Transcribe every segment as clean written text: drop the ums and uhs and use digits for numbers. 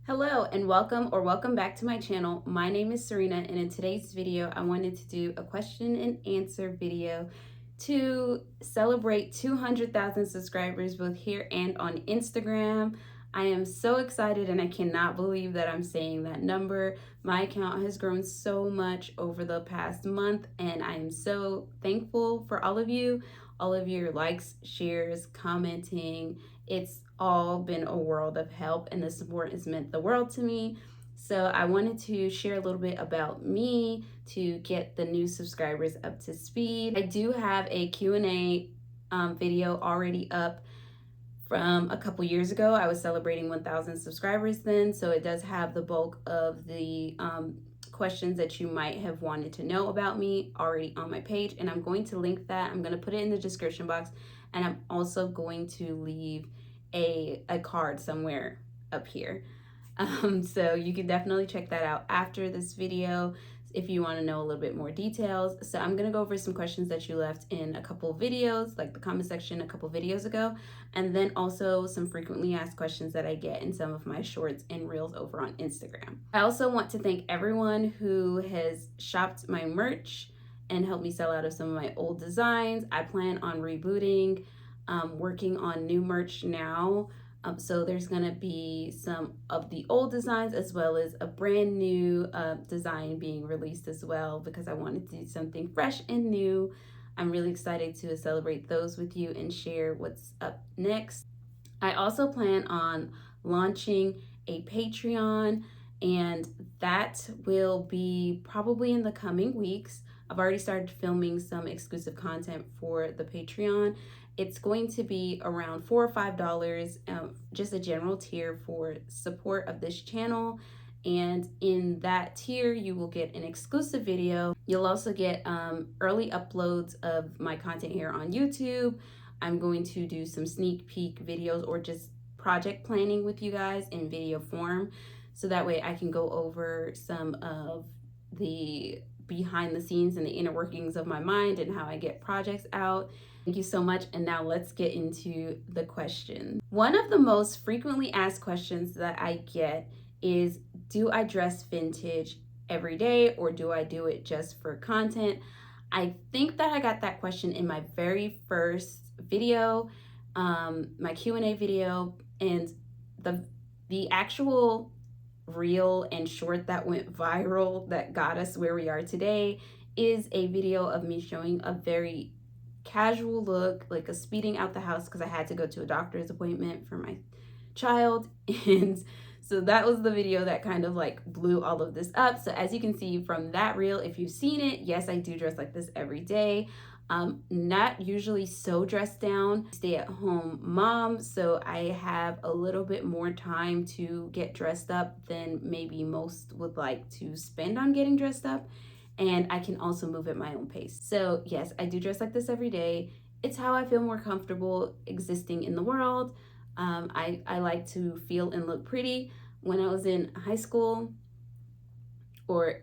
Hello and welcome back to my channel. My name is Serena, and in today's video I wanted to do a question and answer video to celebrate 200,000 subscribers both here and on Instagram. I am so excited and I cannot believe that I'm saying that number. My account has grown so much over the past month and I am so thankful for all of your likes, shares, commenting. It's all been a world of help and the support has meant the world to me. So I wanted to share a little bit about me to get the new subscribers up to speed. I do have a Q&A video already up from a couple years ago. I was celebrating 1,000 subscribers then, so it does have the bulk of the questions that you might have wanted to know about me already on my page, and I'm going to link that. I'm going to put it in the description box, and I'm also going to leave a card somewhere up here. So you can definitely check that out after this video if you want to know a little bit more details. So I'm going to go over some questions that you left in a couple of videos, like the comment section a couple videos ago, and then also some frequently asked questions that I get in some of my shorts and reels over on Instagram. I also want to thank everyone who has shopped my merch and helped me sell out of some of my old designs. I plan on rebooting, working on new merch now. So there's gonna be some of the old designs as well as a brand new design being released as well, because I wanted to do something fresh and new. I'm really excited to celebrate those with you and share what's up next. I also plan on launching a Patreon, and that will be probably in the coming weeks. I've already started filming some exclusive content for the Patreon. It's going to be around $4 or $5, just a general tier for support of this channel. And in that tier, you will get an exclusive video. You'll also get early uploads of my content here on YouTube. I'm going to do some sneak peek videos or just project planning with you guys in video form. So that way I can go over some of the behind the scenes and the inner workings of my mind and how I get projects out. Thank you so much. And now let's get into the question. One of the most frequently asked questions that I get is, do I dress vintage every day or do I do it just for content? I think that I got that question in my very first video, my Q&A video, and the actual reel and short that went viral that got us where we are today is a video of me showing a very casual look, like a speeding out the house because I had to go to a doctor's appointment for my child. And so that was the video that kind of like blew all of this up. So as you can see from that reel, if you've seen it, yes, I do dress like this every day. Not usually so dressed down, stay at home mom, so I have a little bit more time to get dressed up than maybe most would like to spend on getting dressed up, and I can also move at my own pace. So yes, I do dress like this every day. It's how I feel more comfortable existing in the world. I like to feel and look pretty. When I was in high school or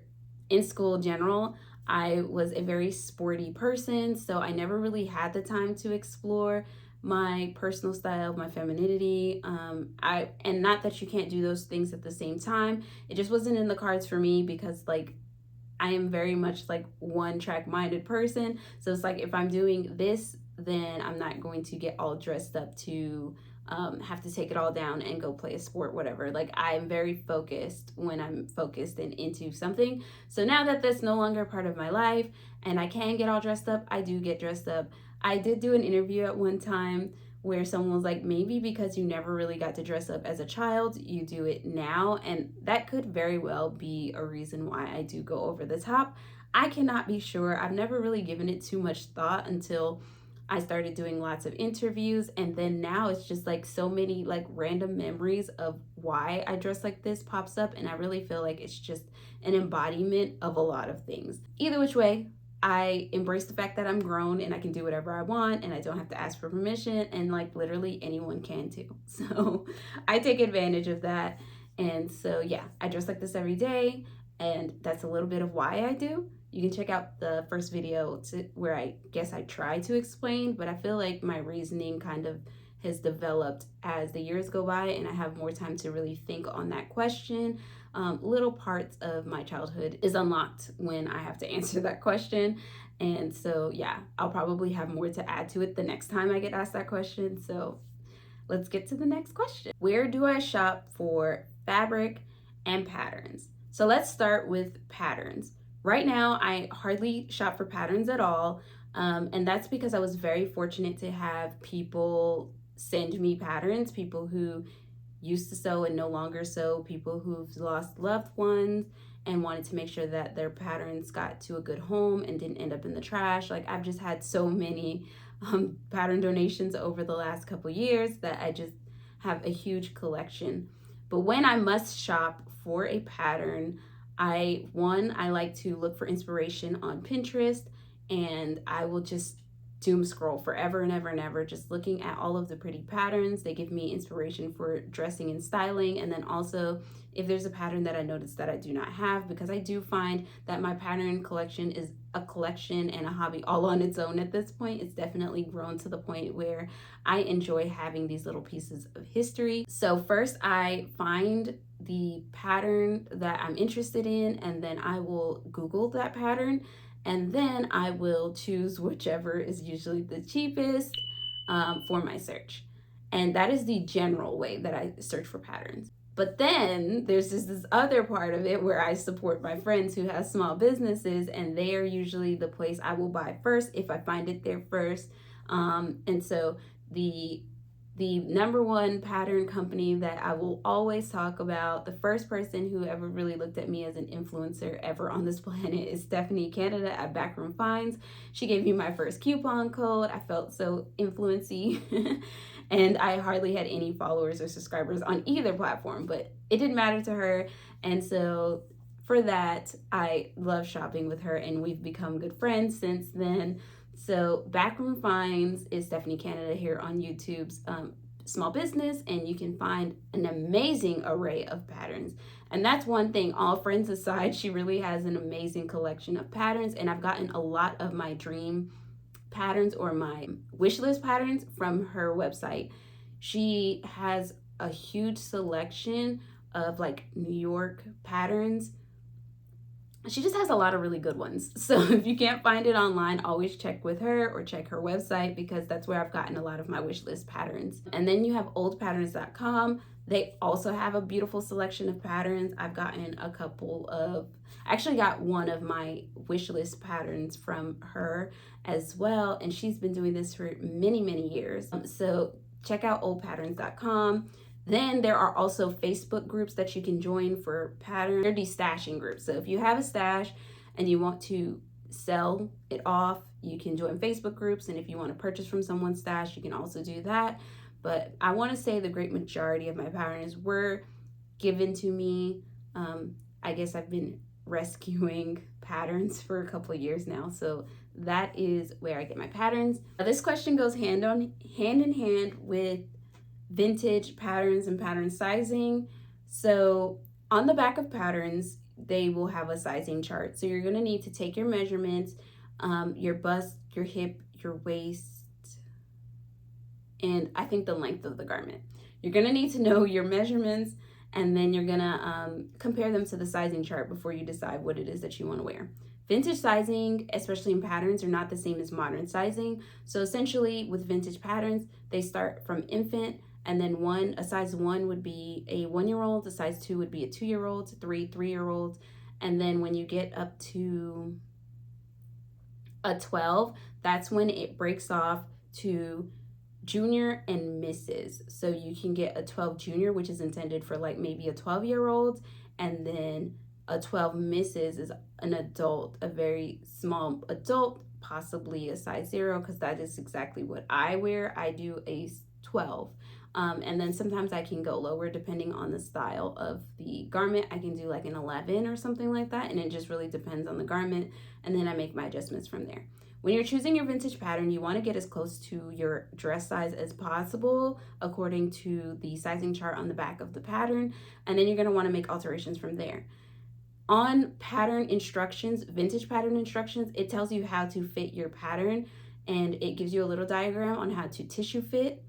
in school general, I was a very sporty person, so I never really had the time to explore my personal style, my femininity. And not that you can't do those things at the same time. It just wasn't in the cards for me because like I am very much like one track minded person. So it's like if I'm doing this, then I'm not going to get all dressed up to have to take it all down and go play a sport, whatever. Like I'm very focused when I'm focused and into something. So now that that's no longer part of my life and I can get all dressed up, I do get dressed up. I did do an interview at one time where someone was like, maybe because you never really got to dress up as a child, you do it now. And that could very well be a reason why I do go over the top. I cannot be sure. I've never really given it too much thought until I started doing lots of interviews, and then now it's just like so many like random memories of why I dress like this pops up, and I really feel like it's just an embodiment of a lot of things. Either which way, I embrace the fact that I'm grown and I can do whatever I want and I don't have to ask for permission, and like literally anyone can too. So I take advantage of that. And so yeah, I dress like this every day, and that's a little bit of why I do. You can check out the first video where I guess I try to explain, but I feel like my reasoning kind of has developed as the years go by and I have more time to really think on that question. Little parts of my childhood is unlocked when I have to answer that question. And so, yeah, I'll probably have more to add to it the next time I get asked that question. So let's get to the next question. Where do I shop for fabric and patterns? So let's start with patterns. Right now, I hardly shop for patterns at all. And that's because I was very fortunate to have people send me patterns, people who used to sew and no longer sew, people who've lost loved ones and wanted to make sure that their patterns got to a good home and didn't end up in the trash. Like, I've just had so many pattern donations over the last couple years that I just have a huge collection. But when I must shop for a pattern, I like to look for inspiration on Pinterest, and I will just doom scroll forever and ever and ever, just looking at all of the pretty patterns. They give me inspiration for dressing and styling. And then also, if there's a pattern that I notice that I do not have, because I do find that my pattern collection is a collection and a hobby all on its own at this point. It's definitely grown to the point where I enjoy having these little pieces of history. So first I find the pattern that I'm interested in, and then I will Google that pattern, and then I will choose whichever is usually the cheapest for my search. And that is the general way that I search for patterns. But then there's just this other part of it where I support my friends who have small businesses, and they are usually the place I will buy first if I find it there first. And so the number one pattern company that I will always talk about, the first person who ever really looked at me as an influencer ever on this planet, is Stephanie Canada at Backroom Finds. She gave me my first coupon code. I felt so influency and I hardly had any followers or subscribers on either platform, but it didn't matter to her. And so for that, I love shopping with her, and we've become good friends since then. So Backroom Finds is Stephanie Canada here on YouTube's small business, and you can find an amazing array of patterns. And that's one thing, all friends aside, she really has an amazing collection of patterns, and I've gotten a lot of my dream patterns or my wish list patterns from her website. She has a huge selection of like New York patterns. She just has a lot of really good ones. So if you can't find it online, always check with her or check her website, because that's where I've gotten a lot of my wish list patterns. And then you have oldpatterns.com. They also have a beautiful selection of patterns. I've gotten a couple of, I actually got one of my wish list patterns from her as well. And she's been doing this for many, many years. So check out oldpatterns.com. Then there are also Facebook groups that you can join for pattern. They're destashing groups. So if you have a stash and you want to sell it off, you can join Facebook groups. And if you want to purchase from someone's stash, you can also do that. But I want to say the great majority of my patterns were given to me. I guess I've been rescuing patterns for a couple of years now. So that is where I get my patterns. Now, this question goes hand in hand with vintage patterns and pattern sizing. So on the back of patterns, they will have a sizing chart. So you're going to need to take your measurements, your bust, your hip, your waist, and I think the length of the garment. You're going to need to know your measurements, and then you're going to compare them to the sizing chart before you decide what it is that you want to wear. Vintage sizing, especially in patterns, are not the same as modern sizing. So essentially with vintage patterns, they start from infant, and then a size 1 would be a 1-year-old, a size 2 would be a 2-year-old, 3-year-olds, and then when you get up to a 12, that's when it breaks off to junior and misses. So you can get a 12 junior, which is intended for like maybe a 12-year-old, and then a 12 misses is an adult, a very small adult, possibly a size 0, because that is exactly what I wear. I do a 12. And then sometimes I can go lower depending on the style of the garment. I can do like an 11 or something like that, and it just really depends on the garment, and then I make my adjustments from there. When you're choosing your vintage pattern, you want to get as close to your dress size as possible according to the sizing chart on the back of the pattern, and then you're going to want to make alterations from there. On pattern instructions, vintage pattern instructions, it tells you how to fit your pattern, and it gives you a little diagram on how to tissue fit.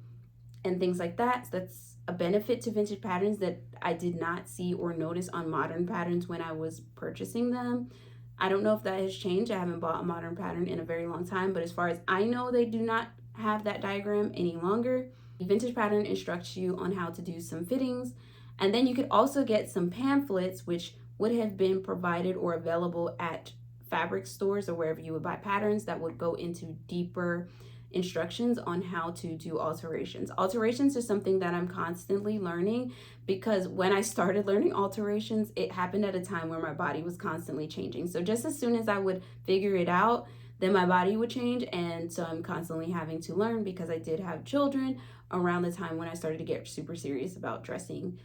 and things like that. So that's a benefit to vintage patterns that I did not see or notice on modern patterns when I was purchasing them. I don't know if that has changed. I haven't bought a modern pattern in a very long time, but as far as I know, they do not have that diagram any longer. The vintage pattern instructs you on how to do some fittings, and then you could also get some pamphlets which would have been provided or available at fabric stores or wherever you would buy patterns that would go into deeper instructions on how to do alterations. Alterations is something that I'm constantly learning, because when I started learning alterations, it happened at a time where my body was constantly changing. So just as soon as I would figure it out, then my body would change. And so I'm constantly having to learn, because I did have children around the time when I started to get super serious about dressing,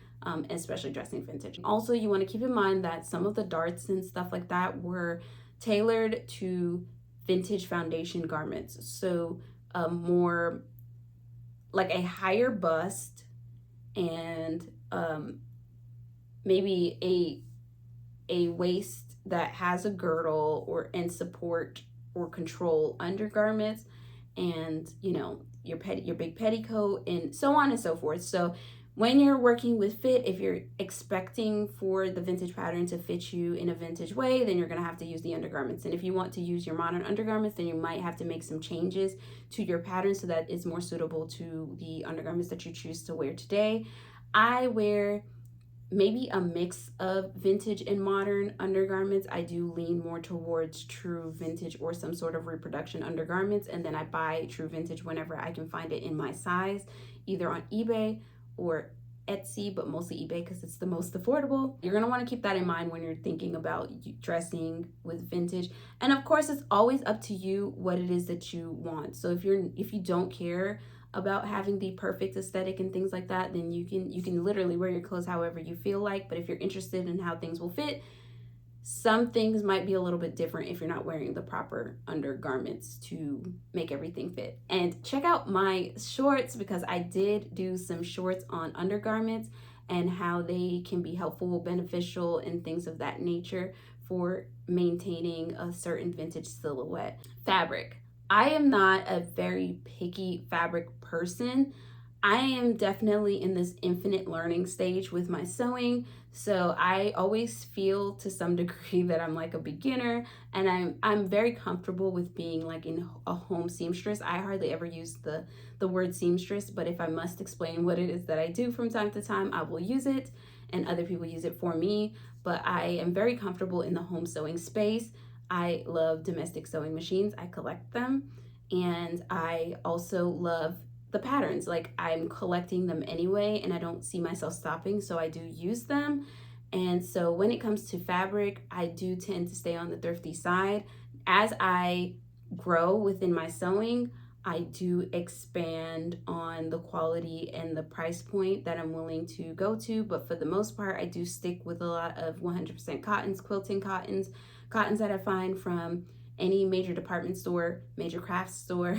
especially dressing vintage. Also, you want to keep in mind that some of the darts and stuff like that were tailored to vintage foundation garments. So more like a higher bust, and maybe a waist that has a girdle or and support or control undergarments, and you know, your big petticoat, and so on and so forth. So when you're working with fit, if you're expecting for the vintage pattern to fit you in a vintage way, then you're going to have to use the undergarments. And if you want to use your modern undergarments, then you might have to make some changes to your pattern so that it's more suitable to the undergarments that you choose to wear today. I wear maybe a mix of vintage and modern undergarments. I do lean more towards true vintage or some sort of reproduction undergarments, and then I buy true vintage whenever I can find it in my size, either on eBay or Etsy, but mostly eBay because it's the most affordable. You're gonna want to keep that in mind when you're thinking about dressing with vintage. And of course, it's always up to you what it is that you want. So if you don't care about having the perfect aesthetic and things like that, then you can literally wear your clothes however you feel like. But if you're interested in how things will fit, some things might be a little bit different if you're not wearing the proper undergarments to make everything fit. And check out my shorts, because I did do some shorts on undergarments and how they can be helpful, beneficial, and things of that nature for maintaining a certain vintage silhouette. Fabric. I am not a very picky fabric person. I am definitely in this infinite learning stage with my sewing. So I always feel to some degree that I'm like a beginner, and I'm very comfortable with being like in a home seamstress. I hardly ever use the word seamstress, but if I must explain what it is that I do from time to time, I will use it, and other people use it for me. But I am very comfortable in the home sewing space. I love domestic sewing machines. I collect them, and I also love the patterns. Like, I'm collecting them anyway, and I don't see myself stopping, so I do use them. And so when it comes to fabric, I do tend to stay on the thrifty side. As I grow within my sewing, I do expand on the quality and the price point that I'm willing to go to, but for the most part, I do stick with a lot of 100% cottons, quilting cottons that I find from any major department store, major craft store.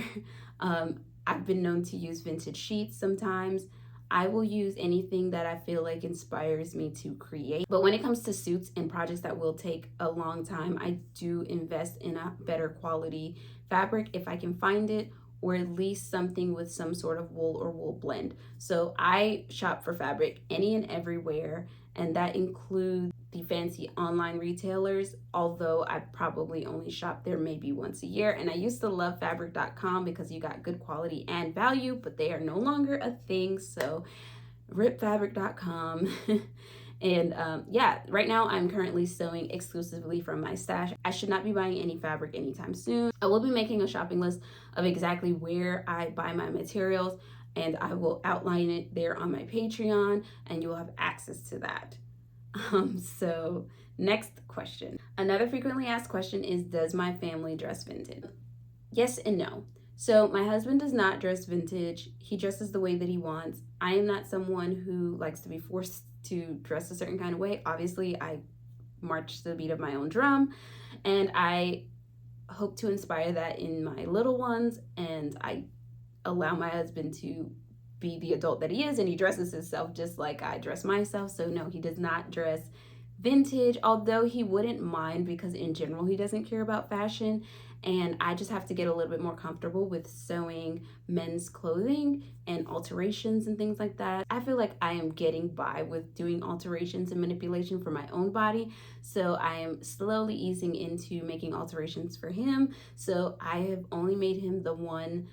I've been known to use vintage sheets sometimes. I will use anything that I feel like inspires me to create. But when it comes to suits and projects that will take a long time, I do invest in a better quality fabric if I can find it, or at least something with some sort of wool or wool blend. So I shop for fabric any and everywhere, and that includes the fancy online retailers, although I probably only shop there maybe once a year. And I used to love fabric.com because you got good quality and value, but they are no longer a thing, so rip fabric.com. And yeah, right now I'm currently sewing exclusively from my stash. I should not be buying any fabric anytime soon. I will be making a shopping list of exactly where I buy my materials, and I will outline it there on my Patreon, and you will have access to that. So next question. Another frequently asked question is, does my family dress vintage? Yes and no. So my husband does not dress vintage. He dresses the way that he wants. I am not someone who likes to be forced to dress a certain kind of way. Obviously, I march to the beat of my own drum, and I hope to inspire that in my little ones, and I allow my husband to be the adult that he is, and he dresses himself just like I dress myself. So no, he does not dress vintage, although he wouldn't mind because in general he doesn't care about fashion. And I just have to get a little bit more comfortable with sewing men's clothing and alterations and things like that. I feel like I am getting by with doing alterations and manipulation for my own body. So I am slowly easing into making alterations for him. So I have only made him the one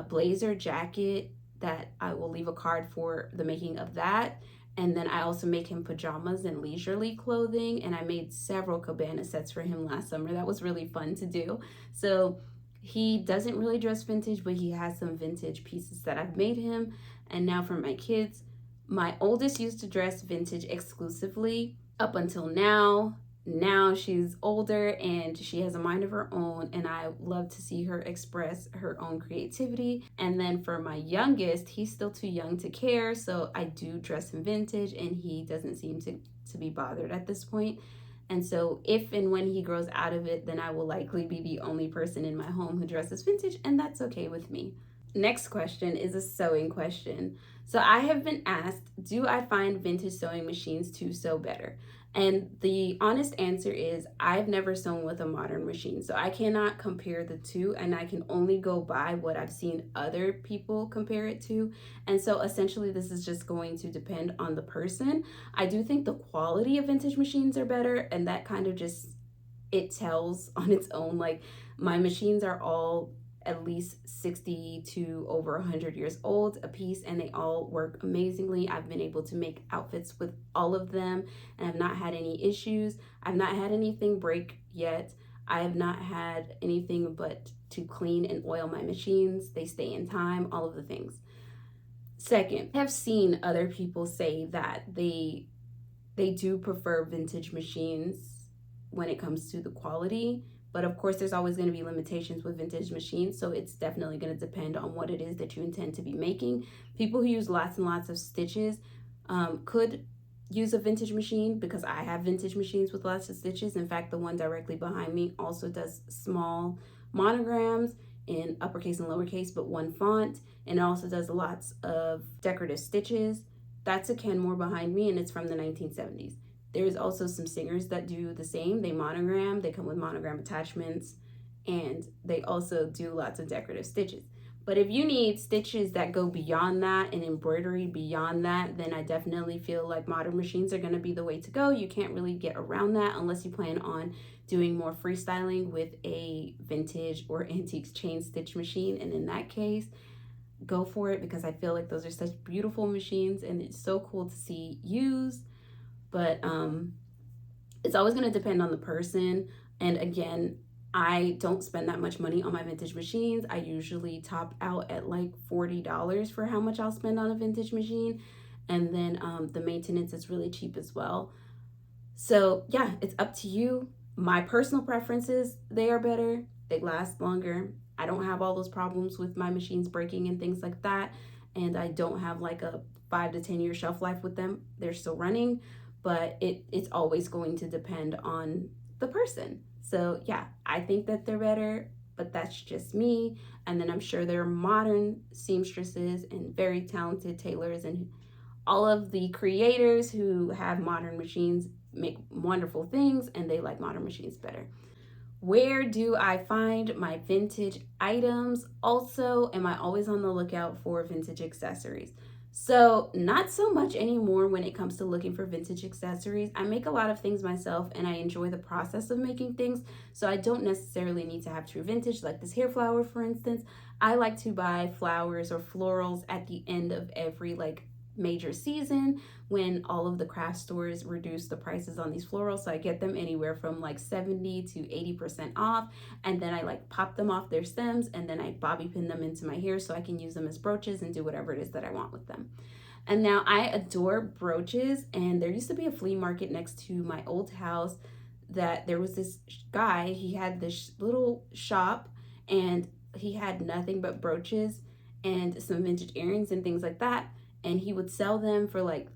blazer jacket that I will leave a card for the making of that. And then I also make him pajamas and leisurely clothing. And I made several cabana sets for him last summer. That was really fun to do. So he doesn't really dress vintage, but he has some vintage pieces that I've made him. And now for my kids, my oldest used to dress vintage exclusively up until now. Now she's older and she has a mind of her own, and I love to see her express her own creativity. And then for my youngest, he's still too young to care, so I do dress him vintage and he doesn't seem to be bothered at this point. And so if and when he grows out of it, then I will likely be the only person in my home who dresses vintage, and that's okay with me. Next question is a sewing question. So I have been asked, do I find vintage sewing machines to sew better? And the honest answer is I've never sewn with a modern machine. So I cannot compare the two, and I can only go by what I've seen other people compare it to. And so essentially this is just going to depend on the person. I do think the quality of vintage machines are better, and that kind of just, it tells on its own. Like my machines are all at least 60 to over 100 years old a piece, and they all work amazingly. I've been able to make outfits with all of them and I've not had any issues. I've not had anything break yet. I have not had anything but to clean and oil my machines. They stay in time, all of the things. Second, I have seen other people say that they do prefer vintage machines when it comes to the quality. But of course, there's always going to be limitations with vintage machines, so it's definitely going to depend on what it is that you intend to be making. People who use lots and lots of stitches could use a vintage machine, because I have vintage machines with lots of stitches. In fact, the one directly behind me also does small monograms in uppercase and lowercase, but one font, and it also does lots of decorative stitches. That's a Kenmore behind me, and it's from the 1970s. There's also some singers that do the same. They monogram, they come with monogram attachments, and they also do lots of decorative stitches. But if you need stitches that go beyond that and embroidery beyond that, then I definitely feel like modern machines are going to be the way to go. You can't really get around that unless you plan on doing more freestyling with a vintage or antiques chain stitch machine. And in that case, go for it, because I feel like those are such beautiful machines and it's so cool to see used. But it's always going to depend on the person. And again, I don't spend that much money on my vintage machines. I usually top out at like $40 for how much I'll spend on a vintage machine. And then the maintenance is really cheap as well. So yeah, it's up to you. My personal preferences, they are better. They last longer. I don't have all those problems with my machines breaking and things like that. And I don't have like a 5 to 10 year shelf life with them. They're still running. But it's always going to depend on the person. So yeah, I think that they're better, but that's just me. And then I'm sure there are modern seamstresses and very talented tailors and all of the creators who have modern machines make wonderful things, and they like modern machines better. Where do I find my vintage items? Also, am I always on the lookout for vintage accessories? So not so much anymore when it comes to looking for vintage accessories. I make a lot of things myself and I enjoy the process of making things. So I don't necessarily need to have true vintage, like this hair flower, for instance. I like to buy flowers or florals at the end of every like major season when all of the craft stores reduce the prices on these florals. So I get them anywhere from like 70 to 80% off, and then I like pop them off their stems and then I bobby pin them into my hair so I can use them as brooches and do whatever it is that I want with them. And now I adore brooches, and there used to be a flea market next to my old house that there was this guy, he had this little shop and he had nothing but brooches and some vintage earrings and things like that. And he would sell them for like,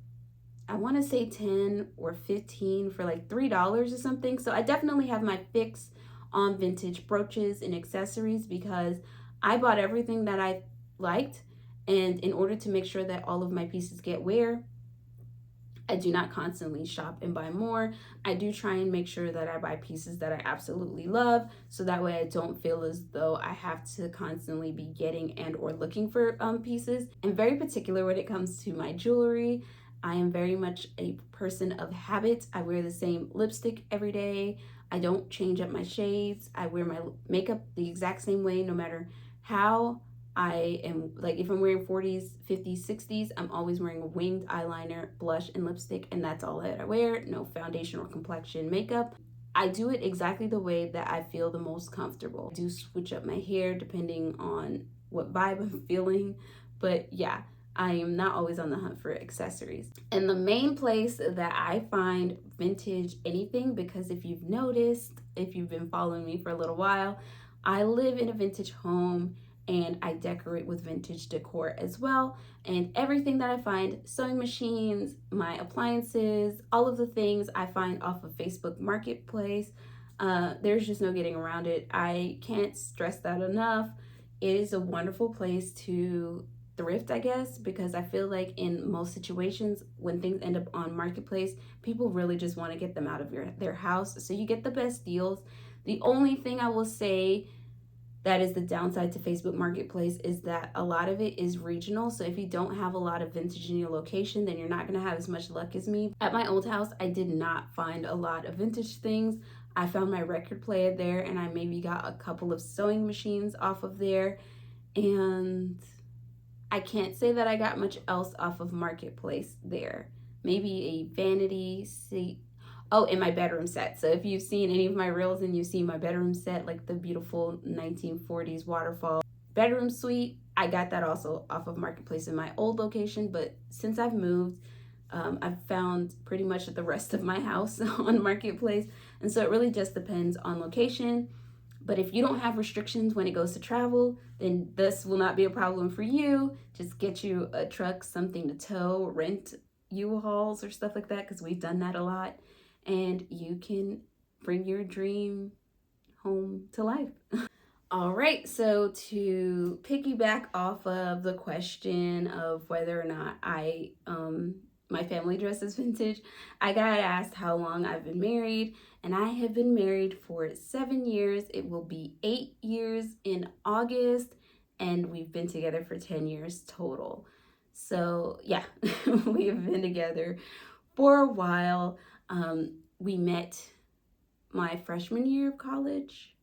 I want to say 10 or 15 for like $3 or something. So I definitely have my fix on vintage brooches and accessories, because I bought everything that I liked. And in order to make sure that all of my pieces get wear, I do not constantly shop and buy more. I do try and make sure that I buy pieces that I absolutely love, so that way I don't feel as though I have to constantly be getting and or looking for pieces. I'm very particular when it comes to my jewelry. I am very much a person of habit. I wear the same lipstick every day. I don't change up my shades. I wear my makeup the exact same way no matter how I am, like, if I'm wearing 40s, 50s, 60s, I'm always wearing a winged eyeliner, blush, and lipstick, and that's all that I wear. No foundation or complexion makeup. I do it exactly the way that I feel the most comfortable. I do switch up my hair depending on what vibe I'm feeling, but yeah, I am not always on the hunt for accessories. And the main place that I find vintage anything, because if you've noticed, if you've been following me for a little while, I live in a vintage home and I decorate with vintage decor as well. And everything that I find, sewing machines, my appliances, all of the things I find off of Facebook Marketplace. There's just no getting around it. I can't stress that enough. It is a wonderful place to thrift, I guess, because I feel like in most situations when things end up on Marketplace, people really just want to get them out of their house. So you get the best deals. The only thing I will say that is the downside to Facebook Marketplace is that a lot of it is regional. So if you don't have a lot of vintage in your location, then you're not going to have as much luck as me. At my old house, I did not find a lot of vintage things. I found my record player there, and I maybe got a couple of sewing machines off of there. And I can't say that I got much else off of Marketplace there. Maybe a vanity seat. Oh, and my bedroom set. So if you've seen any of my reels and you've seen my bedroom set, like the beautiful 1940s waterfall bedroom suite, I got that also off of Marketplace in my old location. But since I've moved, I've found pretty much the rest of my house on Marketplace. And so it really just depends on location. But if you don't have restrictions when it goes to travel, then this will not be a problem for you. Just get you a truck, something to tow, rent U-Hauls or stuff like that, because we've done that a lot. And you can bring your dream home to life. All right, so to piggyback off of the question of whether or not my family dress is vintage, I got asked how long I've been married, and I have been married for 7 years. It will be 8 years in August, and we've been together for 10 years total. So yeah, we have been together for a while. We met my freshman year of college,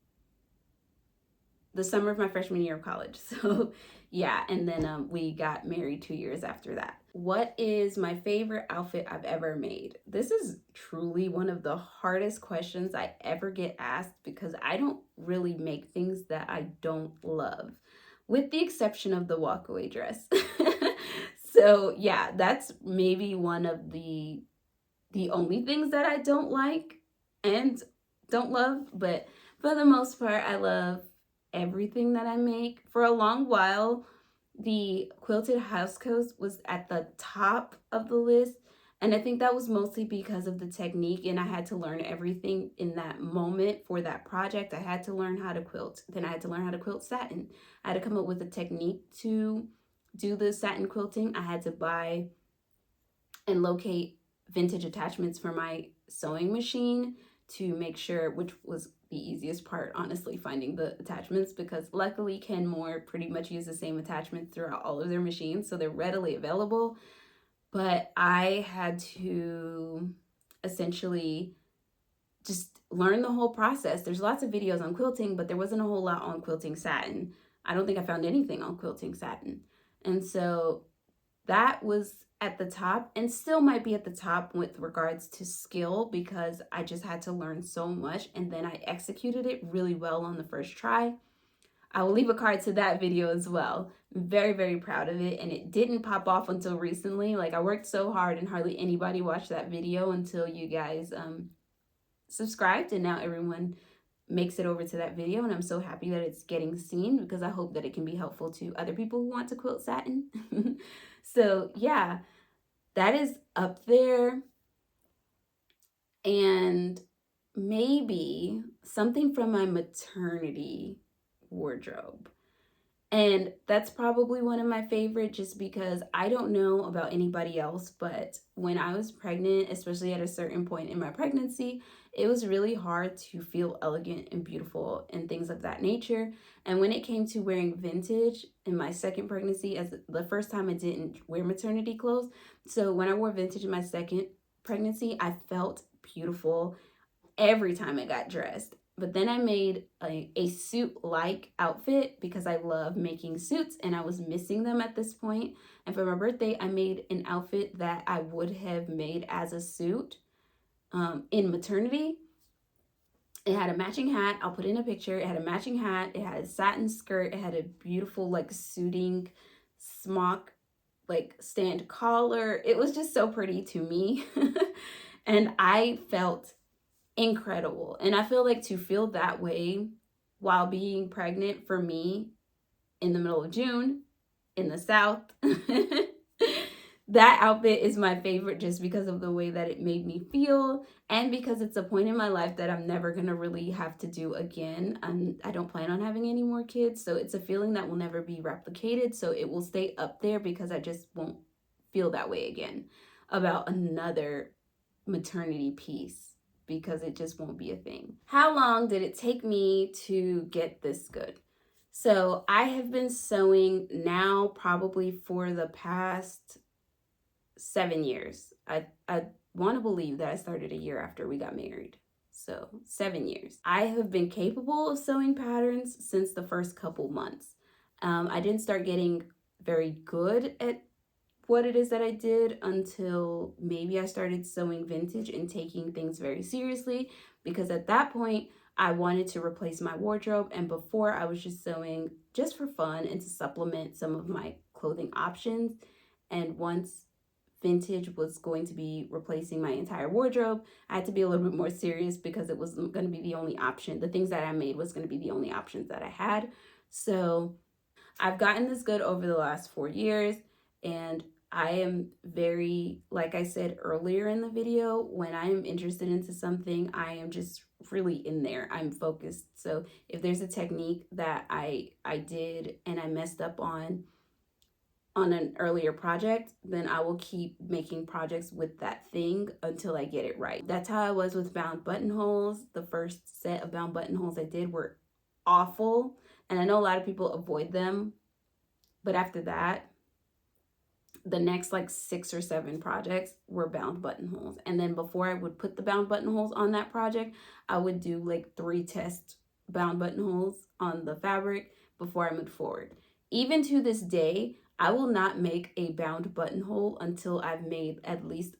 the summer of my freshman year of college. So yeah, and then we got married 2 years after that. What is my favorite outfit I've ever made? This is truly one of the hardest questions I ever get asked, because I don't really make things that I don't love, with the exception of the walkaway dress. So yeah, that's maybe one of the only things that I don't like and don't love, but for the most part, I love everything that I make. For a long while, the quilted housecoat was at the top of the list, and I think that was mostly because of the technique, and I had to learn everything in that moment for that project. I had to learn how to quilt. Then I had to learn how to quilt satin. I had to come up with a technique to do the satin quilting. I had to buy and locate vintage attachments for my sewing machine to make sure, which was the easiest part, honestly, finding the attachments, because luckily Kenmore pretty much use the same attachments throughout all of their machines, so they're readily available. But I had to essentially just learn the whole process. There's lots of videos on quilting, but there wasn't a whole lot on quilting satin. I don't think I found anything on quilting satin. And so that was at the top, and still might be at the top with regards to skill, because I just had to learn so much, and then I executed it really well on the first try. I will leave a card to that video as well. I'm very, very proud of it, and it didn't pop off until recently. Like, I worked so hard and hardly anybody watched that video until you guys subscribed, and now everyone makes it over to that video, and I'm so happy that it's getting seen, because I hope that it can be helpful to other people who want to quilt satin. So yeah, that is up there. And maybe something from my maternity wardrobe. And that's probably one of my favorite just because I don't know about anybody else, but when I was pregnant, especially at a certain point in my pregnancy, it was really hard to feel elegant and beautiful and things of that nature. And when it came to wearing vintage in my second pregnancy, as the first time I didn't wear maternity clothes. So when I wore vintage in my second pregnancy, I felt beautiful every time I got dressed. But then I made a suit-like outfit because I love making suits and I was missing them at this point. And for my birthday, I made an outfit that I would have made as a suit in maternity. It had a matching hat. I'll put in a picture. It had a matching hat. It had a satin skirt. It had a beautiful like suiting smock like stand collar. It was just so pretty to me. And I felt incredible. And I feel like to feel that way while being pregnant for me in the middle of June in the South, that outfit is my favorite just because of the way that it made me feel and because it's a point in my life that I'm never going to really have to do again. I don't plan on having any more kids. So it's a feeling that will never be replicated. So it will stay up there because I just won't feel that way again about another maternity piece because it just won't be a thing. How long did it take me to get this good? So I have been sewing now probably for the past 7 years. I want to believe that I started a year after we got married. So 7 years. I have been capable of sewing patterns since the first couple months. I didn't start getting very good at what it is that I did until maybe I started sewing vintage and taking things very seriously, because at that point I wanted to replace my wardrobe, and before I was just sewing just for fun and to supplement some of my clothing options. And once vintage was going to be replacing my entire wardrobe, I had to be a little bit more serious because it was going to be the only option. The things that I made was going to be the only options that I had. So I've gotten this good over the last 4 years, and I am very, like I said earlier in the video, when I am interested into something, I am just really in there. I'm focused. So if there's a technique that I did and I messed up on an earlier project, then I will keep making projects with that thing until I get it right. That's how I was with bound buttonholes. The first set of bound buttonholes I did were awful, and I know a lot of people avoid them, but after that, the next like 6 or 7 projects were bound buttonholes. And then before I would put the bound buttonholes on that project, I would do like 3 test bound buttonholes on the fabric before I moved forward. Even to this day, I will not make a bound buttonhole until I've made at least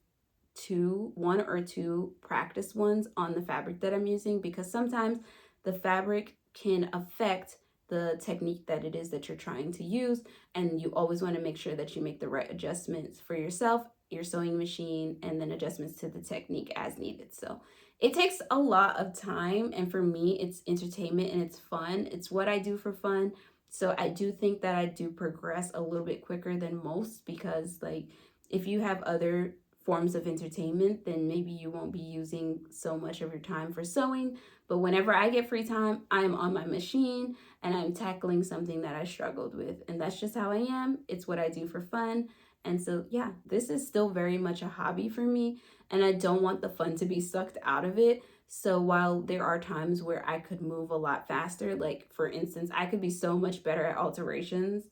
1 or 2 practice ones on the fabric that I'm using, because sometimes the fabric can affect the technique that it is that you're trying to use, and you always want to make sure that you make the right adjustments for yourself, your sewing machine, and then adjustments to the technique as needed. So it takes a lot of time, and for me it's entertainment and it's fun. It's what I do for fun. So I do think that I do progress a little bit quicker than most, because like if you have other forms of entertainment, then maybe you won't be using so much of your time for sewing. But whenever I get free time, I'm on my machine and I'm tackling something that I struggled with. And that's just how I am. It's what I do for fun. And so, yeah, this is still very much a hobby for me. And I don't want the fun to be sucked out of it. So while there are times where I could move a lot faster, like for instance, I could be so much better at alterations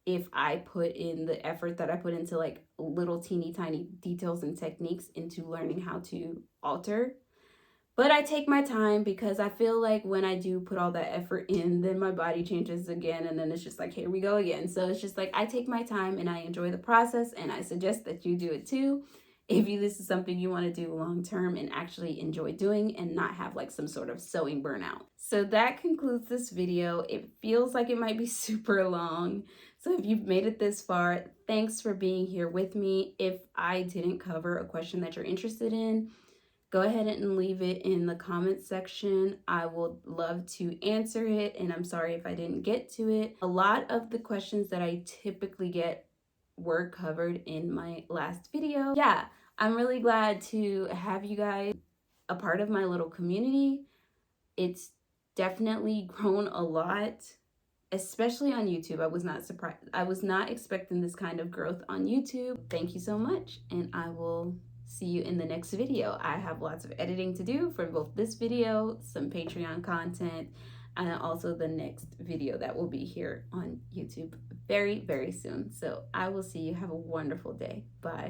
if I put in the effort that I put into like little teeny tiny details and techniques into learning how to alter. But I take my time because I feel like when I do put all that effort in, then my body changes again, and then it's just like, here we go again. So it's just like I take my time and I enjoy the process, and I suggest that you do it too. If this is something you want to do long term and actually enjoy doing and not have like some sort of sewing burnout. So that concludes this video. It feels like it might be super long. So if you've made it this far, thanks for being here with me. If I didn't cover a question that you're interested in, go ahead and leave it in the comments section. I would love to answer it, and I'm sorry if I didn't get to it. A lot of the questions that I typically get were covered in my last video. Yeah, I'm really glad to have you guys a part of my little community. It's definitely grown a lot, especially on YouTube. I was not surprised. I was not expecting this kind of growth on YouTube. Thank you so much, and I will see you in the next video. I have lots of editing to do for both this video, some Patreon content, and also the next video that will be here on YouTube very, very soon. So I will see you. Have a wonderful day. Bye.